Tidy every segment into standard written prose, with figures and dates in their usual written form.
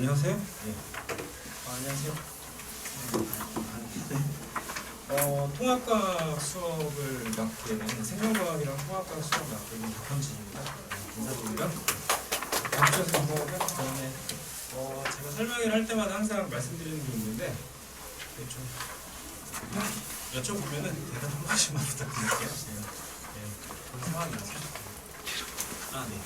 안녕하세요. 네. 안녕하세요. 통합과학 수업을 맡게 된 생명과학이랑 통합과학 수업을 맡게 된 박헌진입니다. 인사드리고요. 박주셔서 감사하고요. 그다음에 제가 설명을 할 때마다 항상 말씀드리는 게 있는데 좀 여쭤보면은 대답 한 번씩만 부탁드릴게요. 그런 상황이라서. 네.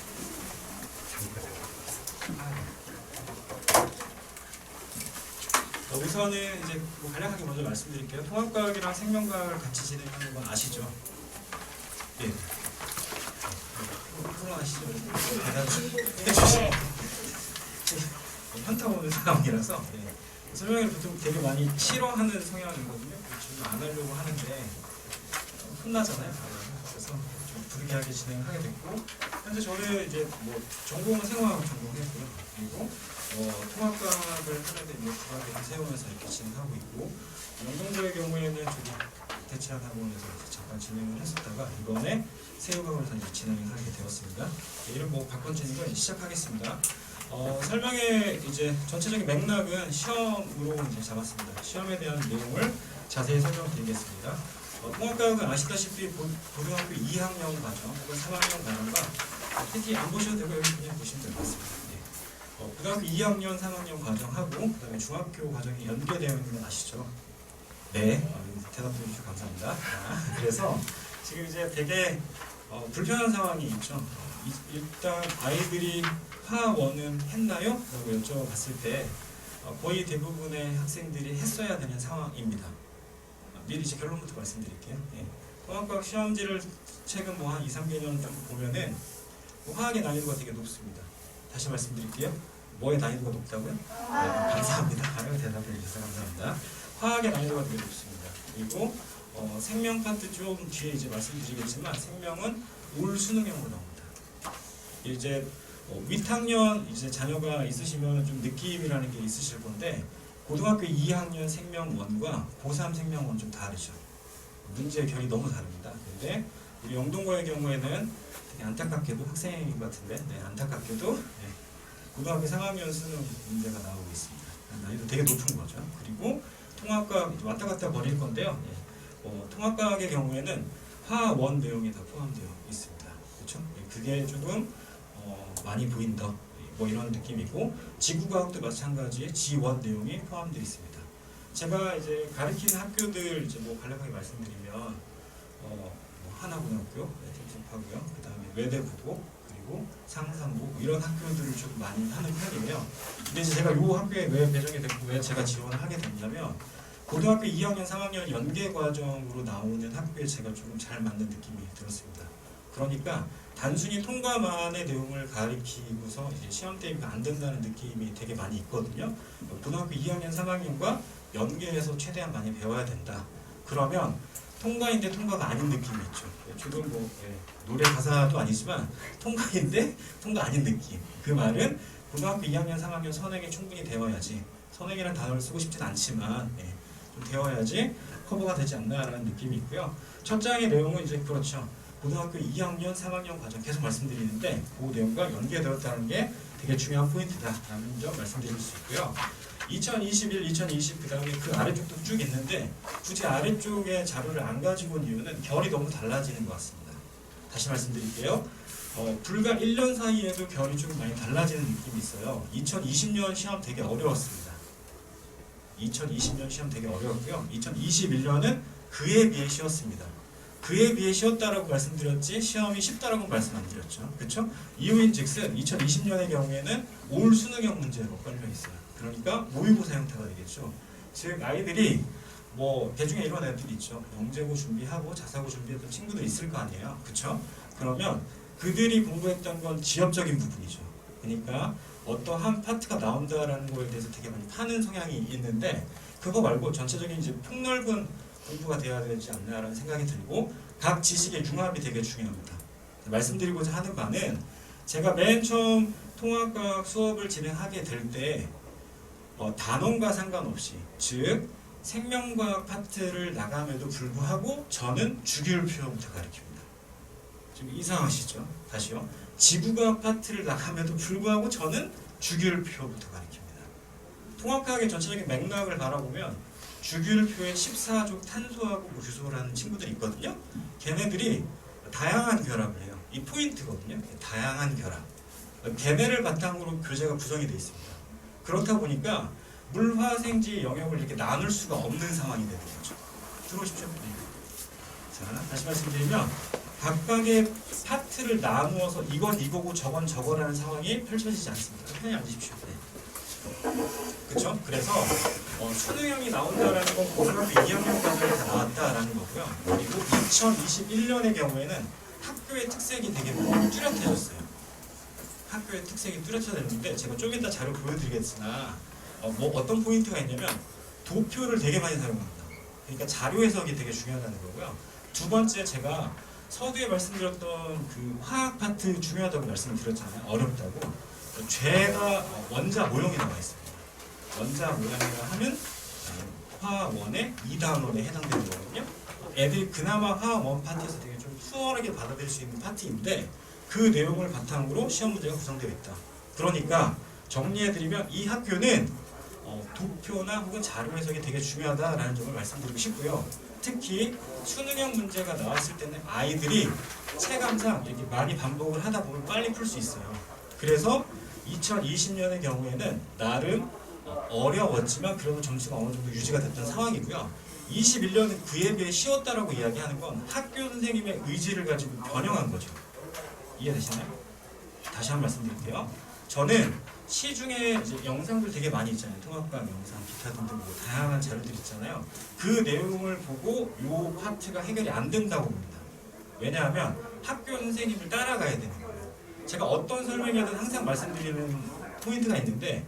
우선은 이제 간략하게 먼저 말씀드릴게요. 통합과학이랑 생명과학을 같이 진행하는 건 아시죠? 예. 불안하시죠? 대답해주시면 현타 오는 상황이라서 설명을 보통 되게 많이 싫어하는 성향이거든요. 지금 안 하려고 하는데 혼나잖아요. 그래서 좀 부득이하게 진행하게 됐고, 현재 저는 이제 전공은 생화학 전공했고요. 그리고 통합과학을 하는데 부학을 세우면서 이렇게 진행하고 있고, 영동고의 경우에는 저기 대체학학원에서 잠깐 진행을 했었다가 이번에 세우학원에서 이제 진행을 하게 되었습니다. 이름 박헌진이고 시작하겠습니다. 설명의 이제 전체적인 맥락은 시험으로 이제 잡았습니다. 시험에 대한 내용을 자세히 설명드리겠습니다. 통합과학은 아시다시피 고등학교 2학년 과정 혹은 3학년 과정과 PT 안 보셔도 되고 여기 그냥 보시면 될 것 같습니다. 고등학교 2학년, 3학년 과정하고 그 다음에 중학교 과정이 연계되어 있는 건 아시죠? 네, 대답해 주셔서 감사합니다. 그래서 지금 이제 되게 불편한 상황이 있죠. 일단 아이들이 화1은 했나요? 라고 여쭤봤을 때 거의 대부분의 학생들이 했어야 되는 상황입니다. 미리 이제 결론부터 말씀드릴게요. 통합과학 시험지를 최근 한 2, 3개년 정도 보면은 화학의 난이도가 되게 높습니다. 다시 말씀드릴게요. 뭐의 난이도가 높다고요? 네, 감사합니다. 대답해 주셔서 감사합니다. 화학의 난이도가 되게 높습니다. 그리고 생명 파트 좀 뒤에 이제 말씀드리겠지만 생명은 올 수능형으로 나옵니다. 이제 윗학년 이제 자녀가 있으시면 좀 느낌이라는 게 있으실 건데 고등학교 2학년 생명 1과 고3 생명 1 좀 다르죠. 문제의 결이 너무 다릅니다. 근데 우리 영동고의 경우에는 되게 안타깝게도 학생 같은데 안타깝게도 고등학교 3학년 수능 문제가 나오고 있습니다. 난이도 되게 높은 거죠. 그리고 통합과학 왔다 갔다 버릴 건데요. 통합과학의 경우에는 화1 내용이 다 포함되어 있습니다. 그렇죠? 그게 조금 많이 보인다. 이런 느낌이고, 지구과학도 마찬가지의 G1 내용이 포함되어 있습니다. 제가 이제 가르치는 학교들 이제 간략하게 말씀드리면 하나고등학교, 하고요. 그 다음에 외대부고, 그리고 상산고 이런 학교들을 좀 많이 하는 편이에요. 근데 이제 제가 이 학교에 왜 배정이 됐고 왜 제가 지원을 하게 됐냐면 고등학교 2학년, 3학년 연계 과정으로 나오는 학교에 제가 조금 잘 맞는 느낌이 들었습니다. 그러니까 단순히 통과만의 내용을 가리키고서 이제 시험 대비가 안 된다는 느낌이 되게 많이 있거든요. 고등학교 2학년, 3학년과 연계해서 최대한 많이 배워야 된다. 그러면 통과인데 통과가 아닌 느낌이 있죠. 지금 노래 가사도 아니지만 통과인데 통과 아닌 느낌. 그 말은 고등학교 2학년, 3학년 선행이 충분히 되어야지, 선행이라는 단어를 쓰고 싶진 않지만 좀 되어야지 커버가 되지 않나라는 느낌이 있고요. 첫 장의 내용은 이제 그렇죠. 고등학교 2학년, 3학년 과정 계속 말씀드리는데 그 내용과 연계되었다는 게 되게 중요한 포인트다라는 점 말씀드릴 수 있고요. 2021, 2020 그 다음에 그 아래쪽도 쭉 있는데 굳이 아래쪽에 자료를 안 가지고 온 이유는 결이 너무 달라지는 것 같습니다. 다시 말씀드릴게요. 불과 1년 사이에도 결이 좀 많이 달라지는 느낌이 있어요. 2020년 시험 되게 어려웠습니다. 2020년 시험 되게 어려웠고요. 2021년은 그에 비해 쉬웠습니다. 그에 비해 쉬웠다라고 말씀드렸지 시험이 쉽다라고 말씀 안 드렸죠. 그렇죠? 이유인즉슨 2020년의 경우에는 올 수능형 문제로 깔려 있어요. 그러니까 모의고사 형태가 되겠죠. 즉 아이들이 대중에 이런 애들이 있죠. 영재고 준비하고 자사고 준비했던 친구들 있을 거 아니에요. 그렇죠? 그러면 그들이 공부했던 건 지엽적인 부분이죠. 그러니까 어떠한 파트가 나온다라는 거에 대해서 되게 많이 파는 성향이 있는데 그거 말고 전체적인 이제 폭넓은 공부가 돼야 되지 않나라는 생각이 들고 각 지식의 융합이 되게 중요합니다. 말씀드리고자 하는 바는 제가 맨 처음 통합과학 수업을 진행하게 될 때 단원과 상관없이 즉 생명과학 파트를 나감에도 불구하고 저는 주기율표부터 가르칩니다. 지금 이상하시죠? 다시요. 지구과학 파트를 나감에도 불구하고 저는 주기율표부터 가르칩니다. 통합과학의 전체적인 맥락을 바라보면 주기율표에 14족 탄소하고 규소라는 친구들이 있거든요. 걔네들이 다양한 결합을 해요. 이 포인트거든요. 다양한 결합. 걔네를 바탕으로 교재가 구성이 되어 있습니다. 그렇다 보니까 물화생지 영역을 이렇게 나눌 수가 없는 상황이 되는 거죠. 들어오십시오. 자, 다시 말씀드리면 각각의 파트를 나누어서 이건 이거고 저건 저거라는 상황이 펼쳐지지 않습니다. 편히 앉으십시오. 그렇죠? 그래서 수능형이 나온다라는 건 고등학교 2학년까지 다 나왔다라는 거고요. 그리고 2021년의 경우에는 학교의 특색이 되게 뚜렷해졌어요. 학교의 특색이 뚜렷해졌는데 제가 좀 이따 자료 보여드리겠으나 어떤 포인트가 있냐면 도표를 되게 많이 사용합니다. 그러니까 자료 해석이 되게 중요하다는 거고요. 두 번째, 제가 서두에 말씀드렸던 그 화학 파트 중요하다고 말씀을 드렸잖아요. 어렵다고. 죄가 원자 모형이 나와 있습니다. 원자 모형이라 하면 화원의 2단원에 해당되는 거거든요. 애들이 그나마 화원 파트에서 되게 좀 수월하게 받아들일 수 있는 파트인데 그 내용을 바탕으로 시험 문제가 구성되어 있다. 그러니까 정리해드리면 이 학교는 도표나 혹은 자료 해석이 되게 중요하다라는 점을 말씀드리고 싶고요. 특히 수능형 문제가 나왔을 때는 아이들이 체감상 이렇게 많이 반복을 하다 보면 빨리 풀 수 있어요. 그래서 2020년의 경우에는 나름 어려웠지만 그래도 점수가 어느 정도 유지가 됐던 상황이고요. 21년은 그에 비해 쉬웠다라고 이야기하는 건 학교 선생님의 의지를 가지고 변형한 거죠. 이해되시나요? 다시 한 번 말씀드릴게요. 저는 시중에 이제 영상들 되게 많이 있잖아요. 통합과학 영상, 기타 등등 뭐 다양한 자료들 있잖아요. 그 내용을 보고 이 파트가 해결이 안 된다고 봅니다. 왜냐하면 학교 선생님을 따라가야 되는 거예요. 제가 어떤 설명이든 항상 말씀드리는 포인트가 있는데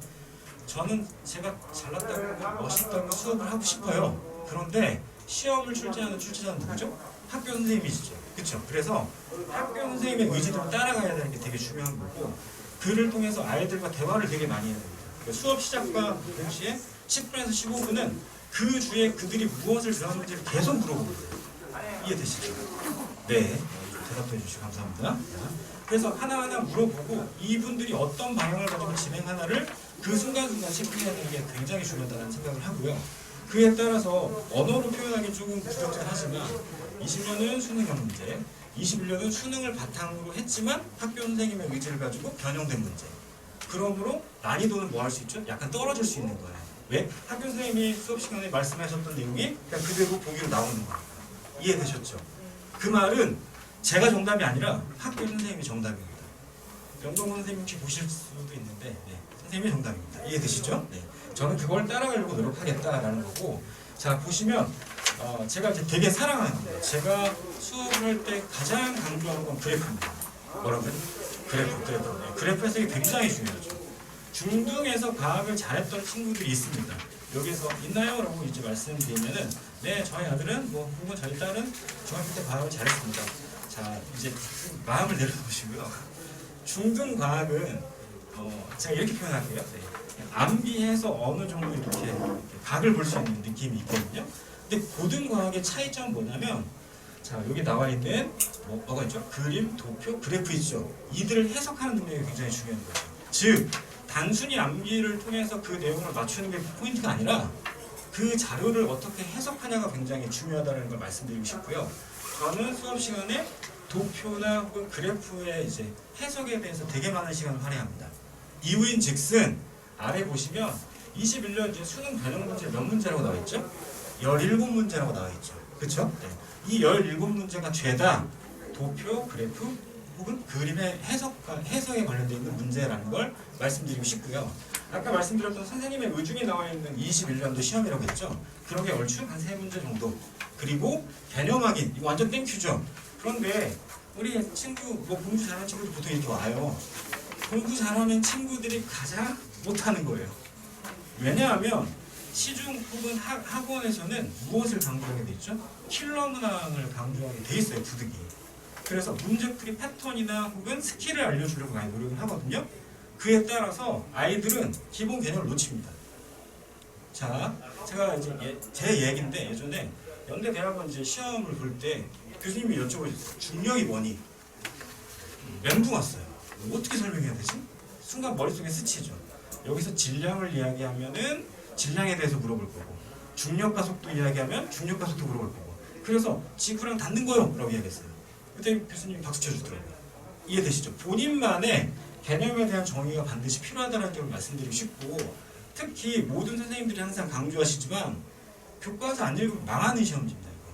저는 제가 잘났다고 멋있다고 수업을 하고 싶어요. 그런데 시험을 출제하는 출제자는 누구죠? 학교 선생님이시죠. 그렇죠? 그래서 학교 선생님의 의지대로 따라가야 되는 게 되게 중요한 거고 글을 통해서 아이들과 대화를 되게 많이 해야 됩니다. 그러니까 수업 시작과 동시에 10분에서 15분은 그 주에 그들이 무엇을 배웠는지를 계속 물어봅니다. 이해되시죠? 네. 대답해 주시고 감사합니다. 그래서 하나하나 물어보고 이분들이 어떤 방향을 가지고 진행하나를 그 순간순간 체크해야 되는 게 굉장히 중요하다는 생각을 하고요. 그에 따라서 언어로 표현하기 조금 부적절하지만 20년은 수능형 문제, 21년은 수능을 바탕으로 했지만 학교 선생님의 의지를 가지고 변형된 문제. 그러므로 난이도는 뭐 할 수 있죠? 약간 떨어질 수 있는 거예요. 왜? 학교 선생님이 수업 시간에 말씀하셨던 내용이 그냥 그대로 보기로 나오는 거니까. 이해되셨죠? 그 말은 제가 정답이 아니라 학교 선생님이 정답입니다. 영동훈 선생님 혹시 보실 수도 있는데 선생님이 정답입니다. 이해되시죠? 네. 저는 그걸 따라가려고 노력하겠다라는 거고 자 보시면 제가 이제 되게 사랑하는 거예요. 제가 수업을 할 때 가장 강조하는 건 그래프입니다. 뭐라고요? 그래프. 네. 그래프 해석이 굉장히 중요하죠. 중등에서 과학을 잘했던 친구들이 있습니다. 여기서 있나요? 라고 이제 말씀드리면은 네 저희 아들은 뭐 혹은 저희 딸은 중학교 때 과학을 잘했습니다. 자 이제 마음을 내려놓으시고요. 중등 과학은 제가 이렇게 표현할게요. 네. 암비해서 어느 정도 이렇게 각을 볼 수 있는 느낌이 있거든요. 근데 고등 과학의 차이점은 뭐냐면 자 여기 나와 있는 뭐가 있죠? 그림, 도표, 그래프 있죠. 이들을 해석하는 능력이 굉장히 중요한 거죠. 즉 단순히 암기를 통해서 그 내용을 맞추는 게 포인트가 아니라 그 자료를 어떻게 해석하냐가 굉장히 중요하다는 걸 말씀드리고 싶고요. 저는 수업 시간에 도표나 혹은 그래프의 이제 해석에 대해서 되게 많은 시간을 할애합니다. 이유인즉슨 아래 보시면 21년 이제 수능 변형 문제 몇 문제라고 나와 있죠? 17문제라고 나와 있죠. 그렇죠? 네. 이 17문제가 죄다 도표, 그래프 혹은 그림의 해석에 관련되어 있는 문제라는 걸 말씀드리고 싶고요. 아까 말씀드렸던 선생님의 의중에 나와 있는 21년도 시험이라고 했죠. 그런 게 얼추 한 3문제 정도. 그리고 개념 확인. 이거 완전 땡큐죠. 그런데 우리 친구 뭐 공부 잘하는 친구들 보통 이렇게 와요. 공부 잘하는 친구들이 가장 못하는 거예요. 왜냐하면 시중 혹은 학원에서는 무엇을 강조하게 돼 있죠? 킬러 문항을 강조하게 돼 있어요. 부득이. 그래서 문제풀이 패턴이나 혹은 스킬을 알려주려고 많이 노력을 하거든요. 그에 따라서 아이들은 기본 개념을 놓칩니다. 자, 제가 이제 제 얘기인데 예전에 연대 대학원 이제 시험을 볼 때 교수님이 여쭤보셨어요. 중력이 뭐니? 멘붕 왔어요. 어떻게 설명해야 되지? 순간 머릿속에 스치죠. 여기서 질량을 이야기하면은 질량에 대해서 물어볼 거고, 중력과 속도 이야기하면 중력과 속도 물어볼 거고. 그래서 지구랑 닿는 거요 라고 이야기했어요. 그때 교수님이 박수 쳐주더라고요. 이해되시죠? 본인만의 개념에 대한 정의가 반드시 필요하다는 점을 말씀드리고 싶고, 특히 모든 선생님들이 항상 강조하시지만 교과서 안 읽으면 망하는 시험지입니다. 이거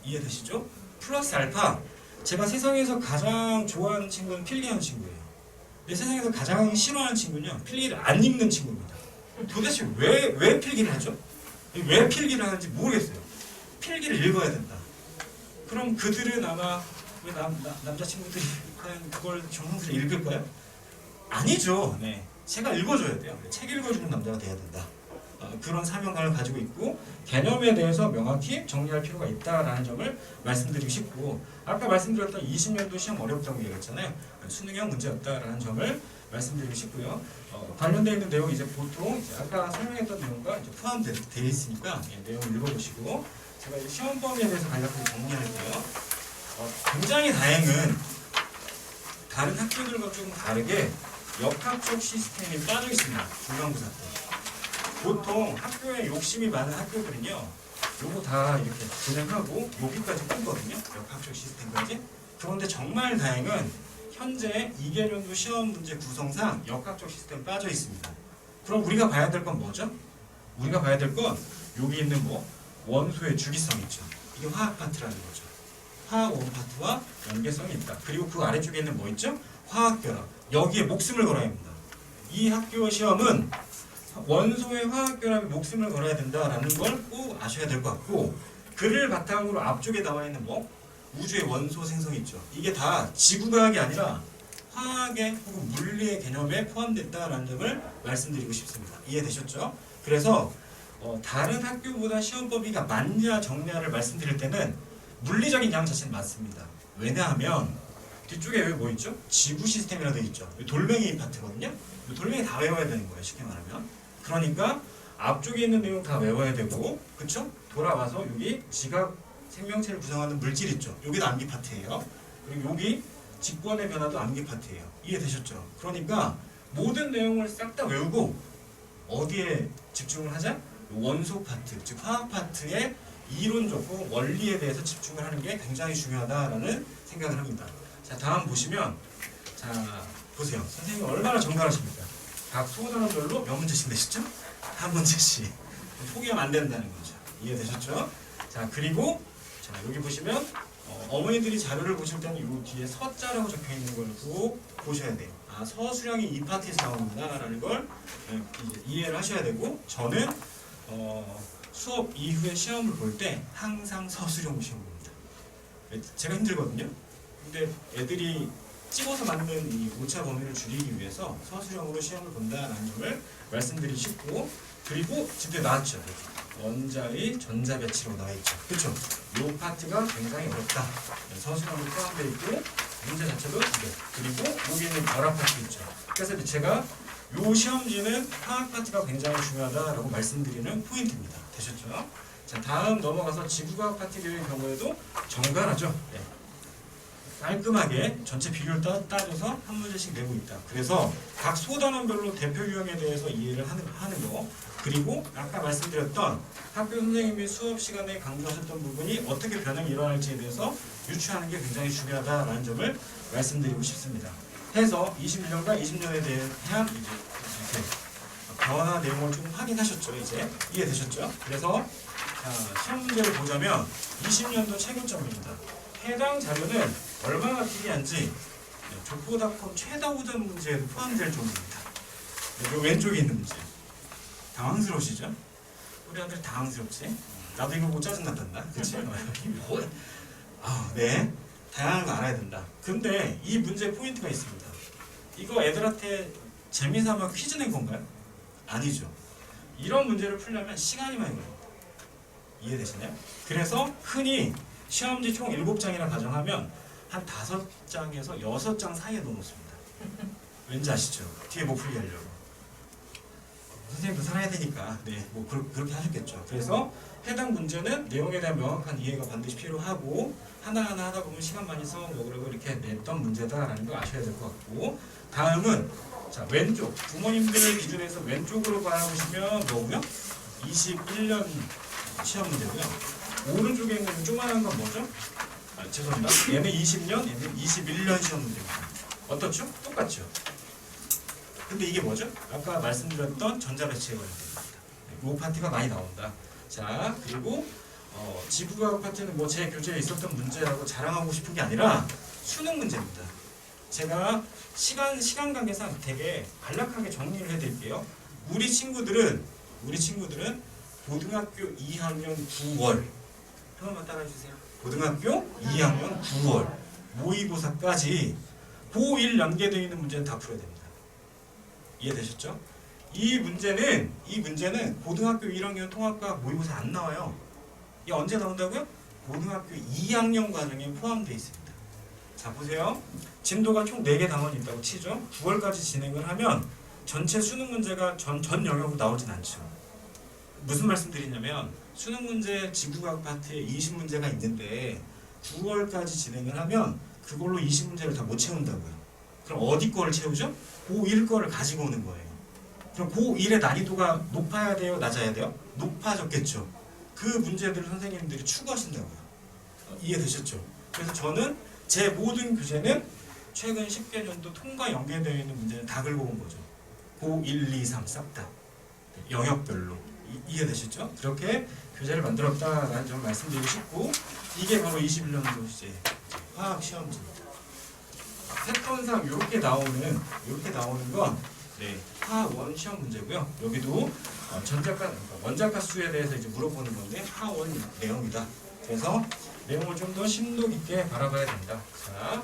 이해되시죠? 플러스 알파, 제가 세상에서 가장 좋아하는 친구는 필기하는 친구예요. 근데 세상에서 가장 싫어하는 친구는요, 필기를 안 읽는 친구입니다. 도대체 왜 필기를 하죠? 왜 필기를 하는지 모르겠어요. 필기를 읽어야 된다. 그럼 그들은 아마 왜 남자친구들이 과연 그걸 정성스레 읽을까요? 아니죠. 네. 제가 읽어줘야 돼요. 책 읽어주는 남자가 돼야 된다. 그런 사명감을 가지고 있고, 개념에 대해서 명확히 정리할 필요가 있다라는 점을 말씀드리고 싶고, 아까 말씀드렸던 20년도 시험 어렵다고 얘기했잖아요. 수능형 문제였다라는 점을 말씀드리고 싶고요. 관련되어 있는 내용 이제 보통 이제 아까 설명했던 내용과 이제 포함되어 있으니까 내용 읽어보시고, 제가 이제 시험 범위에 대해서 간략하게 정리할게요. 굉장히 다행은 다른 학교들과 조금 다르게 역학적 시스템이 빠져 있습니다. 중간고사 때. 보통 학교에 욕심이 많은 학교들은요, 요거 다 이렇게 진행하고 여기까지 끊거든요. 역학적 시스템까지. 그런데 정말 다행은 현재 2개년도 시험 문제 구성상 역학적 시스템 빠져 있습니다. 그럼 우리가 봐야 될 건 뭐죠? 우리가 봐야 될 건 여기 있는 뭐 원소의 주기성 있죠. 이게 화학 파트라는 거죠. 화학 원 파트와 연계성이 있다. 그리고 그 아래쪽에 있는 뭐 있죠? 화학 결합. 여기에 목숨을 걸어야 합니다. 이 학교 시험은 원소의 화학 결합에 목숨을 걸어야 된다라는 걸 꼭 아셔야 될 것 같고, 그를 바탕으로 앞쪽에 나와 있는 뭐 우주의 원소 생성이 있죠. 이게 다 지구과학이 아니라 화학의 혹은 물리의 개념에 포함됐다라는 점을 말씀드리고 싶습니다. 이해되셨죠? 그래서 다른 학교보다 시험 범위가 많냐 적냐를 말씀드릴 때는 물리적인 양 자체는 맞습니다. 왜냐하면 뒤쪽에 여기 뭐 있죠? 지구 시스템이라고 되어 있죠. 돌멩이 파트거든요. 돌멩이 다 외워야 되는 거예요. 쉽게 말하면. 그러니까 앞쪽에 있는 내용 다 외워야 되고, 그쵸? 돌아와서 여기 지각 생명체를 구성하는 물질 있죠. 여기도 암기 파트예요. 그리고 여기 직권의 변화도 암기 파트예요. 이해되셨죠? 그러니까 모든 내용을 싹 다 외우고 어디에 집중을 하자? 원소 파트, 즉 화학 파트의 이론적고 원리에 대해서 집중을 하는 게 굉장히 중요하다라는 생각을 합니다. 자, 다음 보시면, 자 보세요. 선생님이 얼마나 정갈하십니까? 각 수호단원별로 몇 문제씩 내시죠? 한 문제씩. 포기하면 안 된다는 거죠. 이해되셨죠? 자, 그리고 자 여기 보시면 어머니들이 자료를 보실 때는 이 뒤에 서자라고 적혀 있는 걸 꼭 보셔야 돼요. 아, 서수량이 이 파트에서 나오는구나라는 걸 이해를 하셔야 되고, 저는 수업 이후에 시험을 볼 때 항상 서술형 시험 봅니다. 제가 힘들거든요. 근데 애들이 찍어서 맞는 이 오차 범위를 줄이기 위해서 서술형으로 시험을 본다는 점을 말씀드리고 싶고, 그리고 지금 나왔죠. 원자의 전자 배치로 나와 있죠. 그렇죠? 이 파트가 굉장히 어렵다. 서술형으로 포함되어 있고 문제 자체도 두개. 그리고 여기 있는 결합 파트 있죠. 그래서 제가 이 시험지는 화학 파트가 굉장히 중요하다라고 말씀드리는 포인트입니다. 되셨죠? 자, 다음 넘어가서 지구과학 파트의 경우에도 정갈하죠. 네. 깔끔하게 전체 비율을 따져서 한 문제씩 내고 있다. 그래서 각 소단원별로 대표 유형에 대해서 이해를 하는 거, 그리고 아까 말씀드렸던 학교 선생님이 수업 시간에 강조하셨던 부분이 어떻게 변형이 일어날지에 대해서 유추하는 게 굉장히 중요하다라는 점을 말씀드리고 싶습니다. 해서 21년과 20년에 대한 이제 이렇게 변화 내용을 좀 확인하셨죠. 이제 이해되셨죠? 그래서 시험 문제를 보자면 20년도 최고점입니다. 해당 자료는 얼마나 특이한지 족보닷컴 최다 우전 문제에도 포함될 정도입니다. 이 왼쪽에 있는 문제. 당황스러우시죠? 우리 아들 당황스럽지? 나도 이거 못 짜증난단다. 그치? 네. 다양한 거 알아야 된다. 근데 이 문제 포인트가 있습니다. 이거 애들한테 재미삼아 퀴즈 낸 건가요? 아니죠. 이런 문제를 풀려면 시간이 많이 걸립니다. 이해되시나요? 그래서 흔히 시험지 총 7장이라 가정하면 한 5장에서 6장 사이에 넣어놓습니다. 왠지 아시죠? 뒤에 못 풀게 하려고. 선생님도 살아야 되니까 뭐 그렇게 하셨겠죠. 그래서 해당 문제는 내용에 대한 명확한 이해가 반드시 필요하고, 하나하나 하다 보면 시간 많이 써먹으려고 이렇게 냈던 문제다라는 걸 아셔야 될 것 같고, 다음은 자, 왼쪽 부모님들 기준에서 왼쪽으로 바라보시면 뭐고요? 21년 시험 문제고요. 오른쪽에 있는 조그만한 건 뭐죠? 아, 죄송합니다. 얘는 20년, 얘는 21년 시험 문제입니다. 어떻죠? 똑같죠? 근데 이게 뭐죠? 아까 말씀드렸던 전자배치에 관련됩니다. 이 파트가 많이 나온다. 자, 그리고 지구과학 파트는 뭐 제 교재에 있었던 문제라고 자랑하고 싶은 게 아니라 수능 문제입니다. 제가 시간 관계상 되게 간략하게 정리를 해드릴게요. 우리 친구들은 고등학교 2학년 9월 한 번만 따라해주세요. 고등학교 2학년 9월 모의고사까지 고1 연계되어 있는 문제는 다 풀어야 됩니다. 이해되셨죠? 이 문제는 고등학교 1학년 통합과학 모의고사 안 나와요. 이게 언제 나온다고요? 고등학교 2학년 과정에 포함되어 있습니다. 자, 보세요. 진도가 총 4개 단원이 있다고 치죠. 9월까지 진행을 하면 전체 수능 문제가 전 영역으로 나오진 않죠. 무슨 말씀 드리냐면 수능 문제 지구과학 파트에 20문제가 있는데 9월까지 진행을 하면 그걸로 20문제를 다 못 채운다고요. 그럼 어디 거를 채우죠? 고1 거를 가지고 오는 거예요. 그럼 고1의 난이도가 높아야 돼요? 낮아야 돼요? 높아졌겠죠. 그 문제들을 선생님들이 추구하신다고요. 이해되셨죠? 그래서 저는 제 모든 교재는 최근 10개년도 통과 연계되어 있는 문제는 다 긁어 온 거죠. 고1, 2, 3 싹 다. 영역별로. 이해되셨죠? 그렇게 교재를 만들었다라는 점을 말씀드리고 싶고, 이게 바로 21년도 이제 화학 시험지입니다. 패턴상 이렇게 나오는 건 하원 시험 문제고요. 여기도 원자가 수에 대해서 이제 물어보는 건데 하원 내용이다. 그래서 내용을 좀 더 심도 깊게 바라봐야 된다. 자,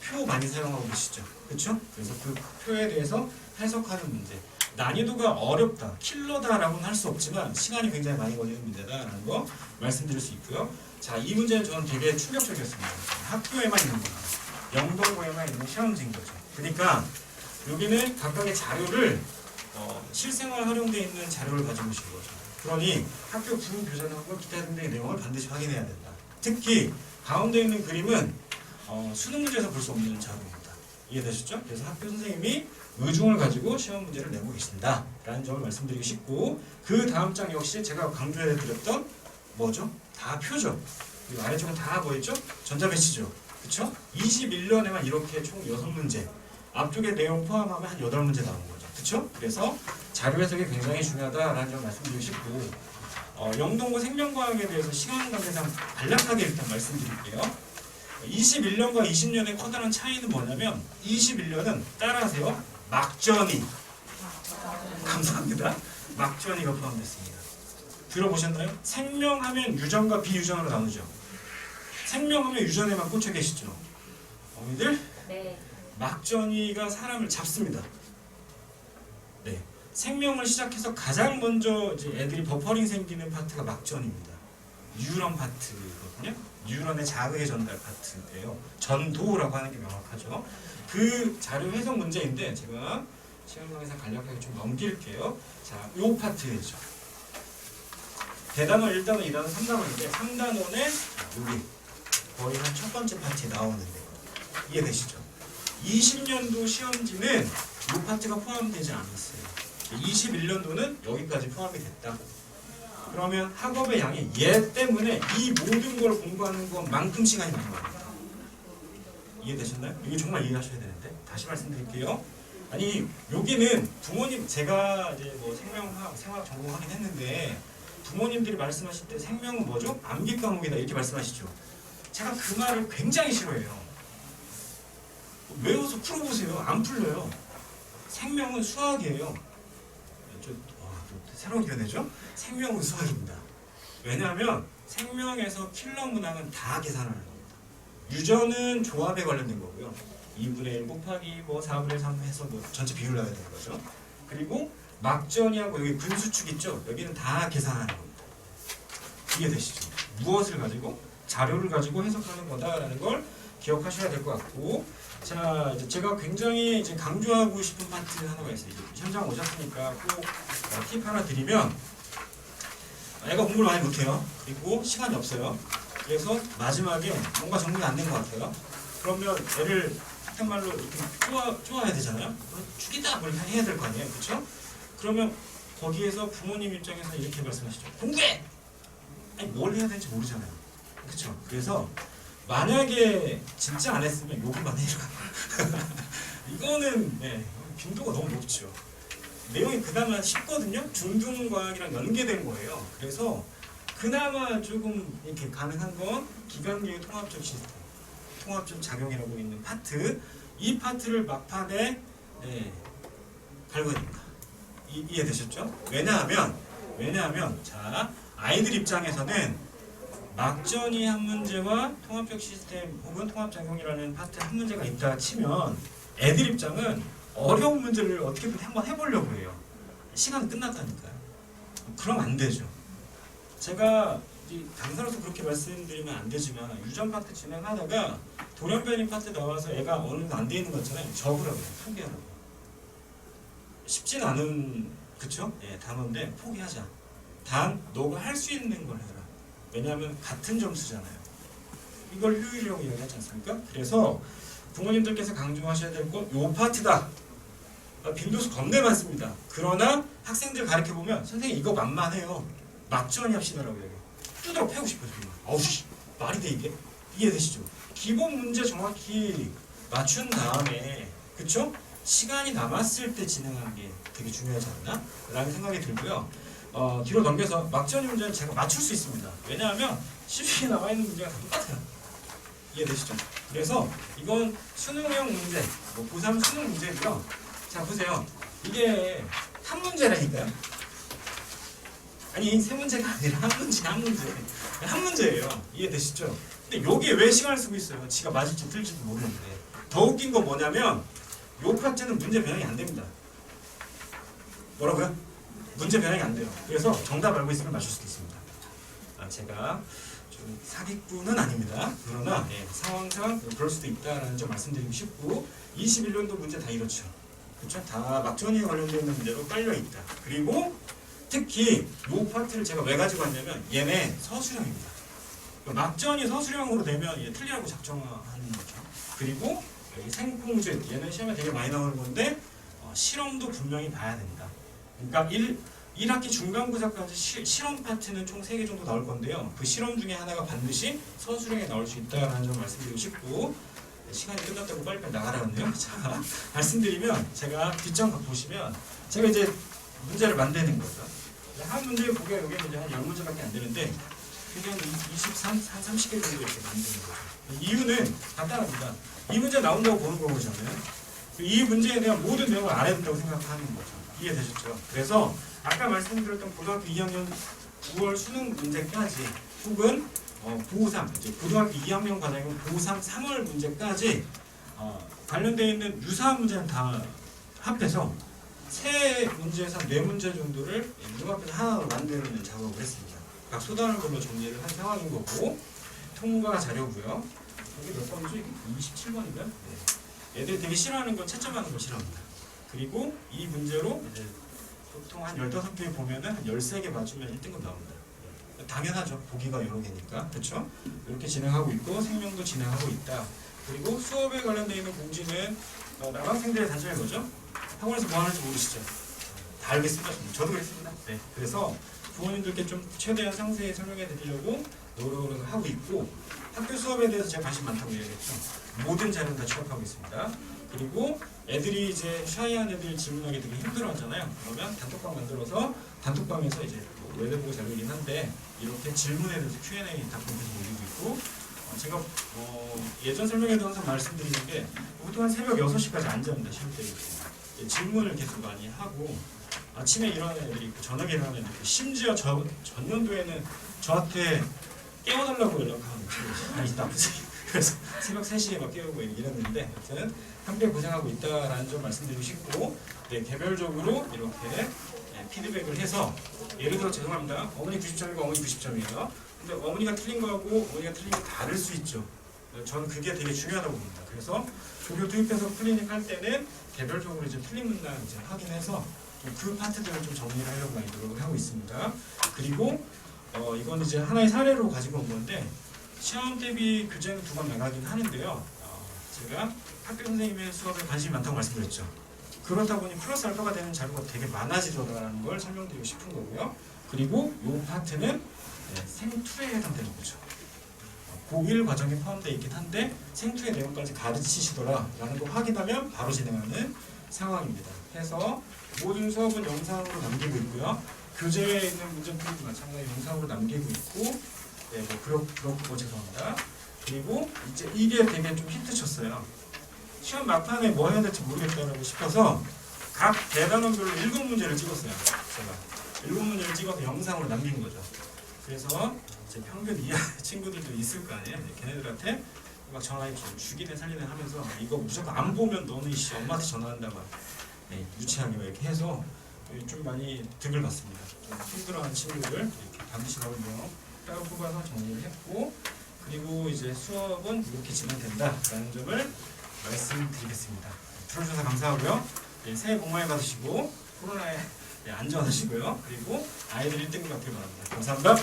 표 많이 사용하고 계시죠? 그렇죠? 그래서 그 표에 대해서 해석하는 문제. 난이도가 어렵다, 킬러다라고는 할 수 없지만 시간이 굉장히 많이 걸리는 문제다라는 거 말씀드릴 수 있고요. 자, 이 문제는 저는 되게 충격적이었습니다. 학교에만 있는 거예요. 영동고에만 있는 시험지인 거죠. 그러니까 여기는 각각의 자료를 실생활 활용되어 있는 자료를 가지고 오신 거죠. 그러니 학교 부교재하고 기타 등등의 내용을 반드시 확인해야 된다. 특히 가운데 있는 그림은 수능 문제에서 볼 수 없는 자료입니다. 이해되셨죠? 그래서 학교 선생님이 의중을 가지고 시험 문제를 내고 계신다 라는 점을 말씀드리고 싶고, 그 다음 장 역시 제가 강조해드렸던 뭐죠? 다 표죠. 그리고 아래쪽은 다 뭐였죠? 전자배치죠. 그쵸? 21년에만 이렇게 총 6문제, 앞쪽에 내용 포함하면 한 8문제 나온 거죠. 그쵸? 그래서 자료 해석이 굉장히 중요하다라는 점을 말씀드리고 싶고, 영동고 생명과학에 대해서 시간 관계상 간략하게 일단 말씀드릴게요. 21년과 20년의 커다란 차이는 뭐냐면 21년은 따라하세요. 막전이, 감사합니다. 막전이가 포함됐습니다. 들어보셨나요? 생명하면 유전과 비유전으로 나누죠. 생명하면 유전에만 꽂혀 계시죠. 어머니들? 네. 막전이가 사람을 잡습니다. 네. 생명을 시작해서 가장 먼저 이제 애들이 버퍼링 생기는 파트가 막전입니다. 뉴런 파트거든요. 뉴런의 자극의 전달 파트인데요. 전도라고 하는 게 명확하죠. 그 자료 해석 문제인데 제가 시험장에서 간략하게 좀 넘길게요. 자, 요 파트죠. 대단원 1단원, 2단원, 3단원인데 3단원에 여기 거의 한 첫 번째 파트에 나오는데 이해되시죠? 20년도 시험지는 이 파트가 포함되지 않았어요. 21년도는 여기까지 포함이 됐다. 그러면 학업의 양이 얘 때문에 이 모든 걸 공부하는 것만큼 시간이 많이 걸립니다. 이해되셨나요? 이거 정말 이해하셔야 되는데 다시 말씀드릴게요. 아니 여기는 부모님, 제가 이제 뭐 생명학, 생화학 전공하긴 했는데 부모님들이 말씀하실 때 생명은 뭐죠? 암기 과목이다 이렇게 말씀하시죠. 제가 그 말을 굉장히 싫어해요. 외워서 풀어보세요. 안 풀려요. 생명은 수학이에요. 또 새로운 견해죠? 생명은 수학입니다. 왜냐하면 생명에서 킬러 문항은 다 계산하는 겁니다. 유전은 조합에 관련된 거고요. 2분의 1 곱하기 뭐 4분의 3 해서 뭐 전체 비율 나와야 되는 거죠. 그리고 막전이하고 여기 분수축 있죠? 여기는 다 계산하는 겁니다. 이해되시죠? 무엇을 가지고? 자료를 가지고 해석하는 거다라는 걸 기억하셔야 될 것 같고, 자, 이제 제가 굉장히 이제 강조하고 싶은 파트 하나가 있어요. 현장 오셨으니까 꼭 팁 하나 드리면, 애가 공부를 많이 못해요. 그리고 시간이 없어요. 그래서 마지막에 뭔가 정리가 안 된 것 같아요. 그러면 애를 비슷한 말로 이렇게 쪼아야 되잖아요. 죽이다 뭘 해야 될 거 아니에요, 그렇죠? 그러면 거기에서 부모님 입장에서 이렇게 말씀하시죠. 공부해! 아니 뭘 해야 되는지 모르잖아요, 그렇죠? 그래서 만약에 진짜 안 했으면 욕만 해요. 이거는 네, 빈도가 너무 높죠. 내용이 그나마 쉽거든요. 중등과학이랑 연계된 거예요. 그래서 그나마 조금 이렇게 가능한 건 기관계의 통합적 시스템, 통합적 작용이라고 있는 파트, 이 파트를 막판에 갈궈야 됩니다. 이해되셨죠? 왜냐하면 자 아이들 입장에서는 막전이 한 문제와 통합적 시스템 혹은 통합작용이라는 파트 한 문제가 있다 치면 애들 입장은 어려운 문제를 어떻게든 한번 해보려고 해요. 시간 끝났다니까요. 그럼 안 되죠. 제가 강사로서 그렇게 말씀드리면 안 되지만 유전 파트 진행하다가 돌연변이 파트 나와서 애가 어느 정도 안 돼 있는 거 있잖아요. 적으라고 해요. 포기하라고. 쉽진 않은 그쵸? 예, 단어인데 포기하자. 단 너가 할 수 있는 걸 해라. 왜냐하면 같은 점수잖아요. 이걸 효율이라고 이야기하지 않습니까? 그래서 부모님들께서 강조하셔야 될 건 요 파트다. 빈도수 겁내 많습니다. 그러나 학생들 가르쳐보면 선생님 이거 만만해요. 막전이 합시다라고 얘기해요. 뚜드러 패고 싶어요. 어우씨 말이 돼 이게? 이해되시죠? 기본 문제 정확히 맞춘 다음에 그쵸? 시간이 남았을 때 진행하는 게 되게 중요하지 않나? 라는 생각이 들고요. 뒤로 넘겨서 막전 문제는 제가 맞출 수 있습니다. 왜냐하면 시중에 나와 있는 문제가 다 똑같아요. 이해되시죠? 그래서 이건 수능형 문제, 뭐 고3 수능 문제고요. 자 보세요. 이게 한 문제라니까요. 아니 세 문제가 아니라 한 문제예요. 이해되시죠? 근데 여기에 왜 시간을 쓰고 있어요? 지가 맞을지 틀릴지도 모르는데. 더 웃긴 건 뭐냐면 요 파트는 문제 변형이 안 됩니다. 뭐라고요? 문제 변형이 안 돼요. 그래서 정답 알고 있으면 맞출 수도 있습니다. 제가 좀 사기꾼은 아닙니다. 그러나 상황상 그럴 수도 있다라는 점 말씀드리고 싶고 21년도 문제 다 이렇죠. 그렇죠? 다 막전에 관련되어 있는 문제로 깔려 있다. 그리고 특히 이 파트를 제가 왜 가지고 왔냐면 얘네 서술형입니다. 막전이 서술형으로 되면 틀리라고 작정하는 거죠. 그리고 생공죄 얘는 시험에 되게 많이 나오는 건데 실험도 분명히 봐야 된다. 그러니까 1학기 중간고사까지 실험 파트는 총 3개 정도 나올 건데요. 그 실험 중에 하나가 반드시 서술형에 나올 수 있다는 점 말씀드리고 싶고 시간이 끝났다고 빨리빨리 나가라는데요. 자, 말씀드리면 제가 뒷장 보시면 제가 이제 문제를 만드는 거죠. 한 문제 보기가 여기 문제 한 10문제밖에 안 되는데 그냥 30개 정도 이렇게 만드는 거죠. 이유는 간단합니다. 이 문제 나온다고 보는 거잖아요. 이 문제에 대한 모든 내용을 알아야 된다고 생각하는 거죠. 이해되셨죠? 그래서 아까 말씀드렸던 고등학교 2학년 9월 수능 문제까지 혹은 고3, 이제 고등학교 2학년 과정이면 고3 3월 문제까지 관련되어 있는 유사한 문제는 다 합해서 3문제에서 4문제 정도를 눈앞에서 하나로 만드는 작업을 했습니다. 각 소단을 걸로 정리를 한 상황인 거고 통과 자료고요. 이게 몇 번이죠? 27번인가요? 네. 애들이 되게 싫어하는 건 채점하는 걸 싫어합니다. 그리고 이 문제로 이제 보통 한 15개 보면은 한 13개 맞추면 1등급 나옵니다. 당연하죠. 보기가 여러 개니까. 그렇죠? 이렇게 진행하고 있고 생명도 진행하고 있다. 그리고 수업에 관련되어 있는 공지는 남학생들의 단점이 뭐죠? 학원에서 뭐 하는지 모르시죠? 다 알겠습니다. 저도 그랬습니다. 네. 그래서 부모님들께 좀 최대한 상세히 설명해 드리려고 노력을 하고 있고 학교 수업에 대해서 제가 관심 많다고 얘기했죠. 모든 자료는 다 취합하고 있습니다. 그리고 애들이 이제 샤이한 애들 질문하기 되게 힘들어하잖아요. 그러면 단톡방 만들어서 단톡방에서 이제 외대보고 자료이긴 한데 이렇게 질문에 대해서 Q&A 답변 계속 올리고 있고 제가 예전 설명에도 항상 말씀드리는 게 보통 한 새벽 6시까지 앉아있는다 시험 때 질문을 계속 많이 하고 아침에 일어나는 애들이 있고 저녁에 일어나는 애들이 있고 심지어 전년도에는 저한테 깨워달라고 연락하는 친구가 있다. 그래서 새벽 3시에 막 깨우고 이랬는데 아무튼 함께 고생하고 있다라는 점 말씀드리고 싶고 개별적으로 이렇게 피드백을 해서 예를 들어 죄송합니다. 어머니 90점이고 어머니 90점이에요. 근데 어머니가 틀린 거하고 어머니가 틀린 게 다를 수 있죠. 저는 그게 되게 중요하다고 봅니다. 그래서 조교 투입해서 클리닉 할 때는 개별적으로 이제 틀린 문장 이제 확인해서 그 파트들을 좀 정리를 하려고 많이 노력을 하고 있습니다. 그리고 이건 이제 하나의 사례로 가지고 온 건데 시험 대비 교재는 2번 나가긴 하는데요. 제가 학교 선생님의 수업에 관심이 많다고 말씀드렸죠. 그렇다 보니 플러스 알파가 되는 자료가 되게 많아지더라는 걸 설명드리고 싶은 거고요. 그리고 이 파트는 생투에 해당되는 거죠. 고1 과정에 포함되어 있긴 한데 생투의 내용까지 가르치시더라라는 걸 확인하면 바로 진행하는 상황입니다. 해서 모든 수업은 영상으로 남기고 있고요. 교재에 있는 문제풀이도 마찬가지로 영상으로 남기고 있고 그렇고 죄송합니다. 그리고 이제 이게 되게 좀 히트 쳤어요. 시험 막판에 뭐 해야 될지 모르겠다라고 싶어서 각 대단원별로 7문제를 찍었어요. 제가 7문제를 찍어서 영상으로 남긴 거죠. 그래서 이제 평균 이하 친구들도 있을 거 아니에요. 걔네들한테 막 전화해 죽이든 살리든 하면서 이거 무조건 안 보면 너는 엄마한테 전화한다 막 유치하게 막 이렇게 해서 좀 많이 득을 봤습니다. 좀 힘들어하는 친구들 이렇게 반드시 나오는 거 따로 뽑아서 정리를 했고, 그리고 이제 수업은 이렇게 진행된다라는 점을 말씀드리겠습니다. 들어주셔서 감사하고요. 새해 복 많이 받으시고 코로나에 안전하시고요. 그리고 아이들 1등급 받길 바랍니다. 감사합니다.